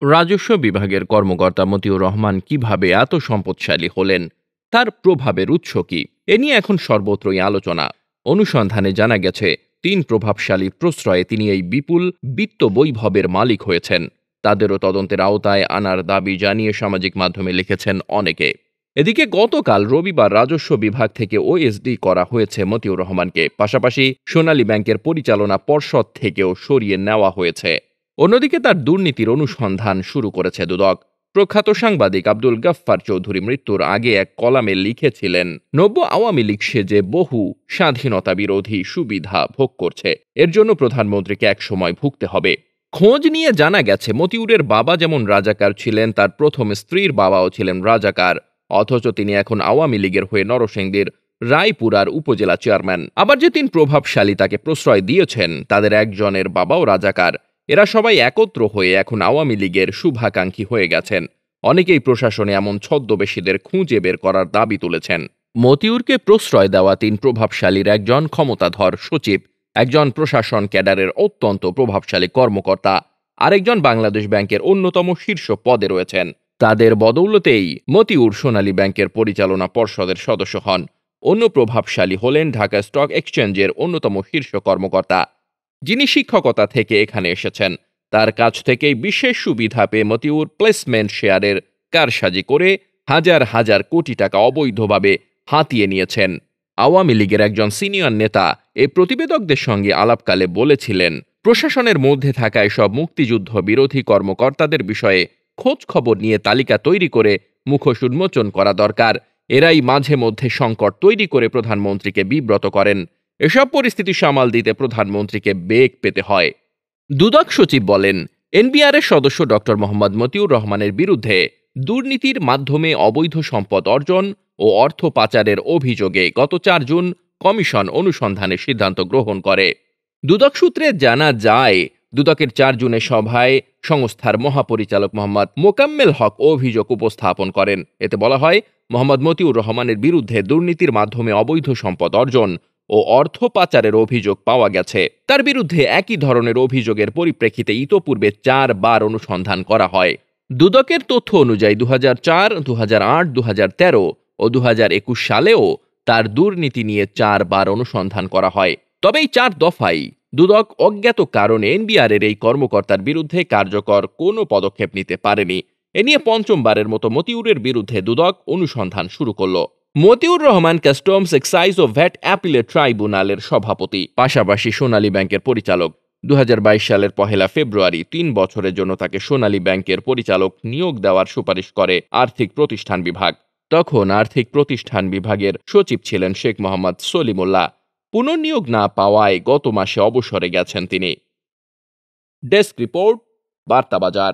রাজস্ব বিভাগের কর্মকর্তা মতিউর রহমান কিভাবে এত সম্পদশালী হলেন, তার প্রভাবের উৎস কি, এ নিয়ে এখন সর্বত্রই আলোচনা। অনুসন্ধানে জানা গেছে ৩ প্রভাবশালীর প্রশ্রয়ে তিনি এই বিপুল বিত্ত বৈভবের মালিক হয়েছেন। তাদেরও তদন্তের আওতায় আনার দাবি জানিয়ে সামাজিক মাধ্যমে লিখেছেন অনেকে। এদিকে গতকাল রবিবার রাজস্ব বিভাগ থেকে ওএসডি করা হয়েছে মতিউর রহমানকে, পাশাপাশি সোনালী ব্যাংকের পরিচালনা পর্ষদ থেকেও সরিয়ে নেওয়া হয়েছে। অন্যদিকে তার দুর্নীতির অনুসন্ধান শুরু করেছে দুদক। প্রখ্যাত সাংবাদিক আব্দুল গাফফার চৌধুরী মৃত্যুর আগে এক কলামে লিখেছিলেন, নব্য আওয়ামী লীগ সেজে বহু স্বাধীনতা বিরোধী সুবিধা ভোগ করছে, এর জন্য প্রধানমন্ত্রীকে একসময় ভুগতে হবে। খোঁজ নিয়ে জানা গেছে মতিউরের বাবা যেমন রাজাকার ছিলেন, তার প্রথম স্ত্রীর বাবাও ছিলেন রাজাকার, অথচ তিনি এখন আওয়ামী লীগের হয়ে নরসিংদীর রায়পুরার উপজেলা চেয়ারম্যান। আবার যে ৩ প্রভাবশালী তাকে প্রশ্রয় দিয়েছেন, তাদের একজনের বাবাও রাজাকার। এরা সবাই একত্র হয়ে এখন আওয়ামী লীগের শুভাকাঙ্ক্ষী হয়ে গেছেন। অনেকেই প্রশাসনে এমন ছদ্মবেশীদের খুঁজে বের করার দাবি তুলেছেন। মতিউরকে প্রশ্রয় দেওয়া ৩ প্রভাবশালীর একজন ক্ষমতাধর সচিব, একজন প্রশাসন ক্যাডারের অত্যন্ত প্রভাবশালী কর্মকর্তা, আরেকজন বাংলাদেশ ব্যাংকের অন্যতম শীর্ষ পদে রয়েছেন। তাদের বদৌলতেই মতিউর সোনালী ব্যাংকের পরিচালনা পর্ষদের সদস্য হন। অন্য প্রভাবশালী হলেন ঢাকা স্টক এক্সচেঞ্জের অন্যতম শীর্ষ কর্মকর্তা, যিনি শিক্ষকতা থেকে এখানে এসেছেন। তার কাছ থেকেই বিশেষ সুবিধা পেয়ে মতিউর প্লেসমেন্ট শেয়ারের কারসাজি করে হাজার হাজার কোটি টাকা অবৈধভাবে হাতিয়ে নিয়েছেন। আওয়ামী লীগের একজন সিনিয়র নেতা এই প্রতিবেদকদের সঙ্গে আলাপকালে বলেছিলেন, প্রশাসনের মধ্যে থাকা এসব মুক্তিযুদ্ধ বিরোধী কর্মকর্তাদের বিষয়ে খোঁজ খবর নিয়ে তালিকা তৈরি করে মুখোশ উন্মোচন করা দরকার। এরাই মাঝে মধ্যে সংকট তৈরি করে প্রধানমন্ত্রীকে বিব্রত করেন। এসব পরিস্থিতি সামাল দিতে প্রধানমন্ত্রীকে বেগ পেতে হয়। দুদক সচিব বলেন, এনবিআরের সদস্য ডক্টর মোহাম্মদ মতিউর রহমানের বিরুদ্ধে দুর্নীতির মাধ্যমে অবৈধ সম্পদ অর্জন ও অর্থ পাচারের অভিযোগে গত ৪ জুন কমিশন অনুসন্ধানের সিদ্ধান্ত গ্রহণ করে। দুদক সূত্রে জানা যায়, দুদকের ৪ জুনের সভায় সংস্থার মহাপরিচালক মোহাম্মদ মোকাম্মেল হক অভিযোগ উপস্থাপন করেন। এতে বলা হয়, মোহাম্মদ মতিউর রহমানের বিরুদ্ধে দুর্নীতির মাধ্যমে অবৈধ সম্পদ অর্জন ও অর্থ পাচারের অভিযোগ পাওয়া গেছে। তার বিরুদ্ধে একই ধরনের অভিযোগের পরিপ্রেক্ষিতে ইতোপূর্বে ৪ বার অনুসন্ধান করা হয়। দুদকের তথ্য অনুযায়ী ২০০৪, ২০০৮, ২০১৩ ও ২০২১ সালেও তার দুর্নীতি নিয়ে ৪ বার অনুসন্ধান করা হয়। তবে এই ৪ দফায় দুদক অজ্ঞাত কারণে এনবিআরের এই কর্মকর্তার বিরুদ্ধে কার্যকর কোনো পদক্ষেপ নিতে পারেনি। এ নিয়ে পঞ্চমবারের মতো মতিউরের বিরুদ্ধে দুদক অনুসন্ধান শুরু করল। মতিউর রহমান কাস্টমস, এক্সাইজ ও ভ্যাট অ্যাপিলেট ট্রাইব্যুনালের সভাপতি, পাশাপাশি সোনালী ব্যাংকের পরিচালক। ২০২২ সালের ১ ফেব্রুয়ারি ৩ বছরের জন্য তাকে সোনালী ব্যাংকের পরিচালক নিয়োগ দেওয়ার সুপারিশ করে আর্থিক প্রতিষ্ঠান বিভাগ। তখন আর্থিক প্রতিষ্ঠান বিভাগের সচিব ছিলেন শেখ মোহাম্মদ সলিমুল্লাহ। পুনর্নিয়োগ না পাওয়ায় গত মাসে অবসরে গেছেন তিনি। ডেস্ক রিপোর্ট, বার্তা বাজার।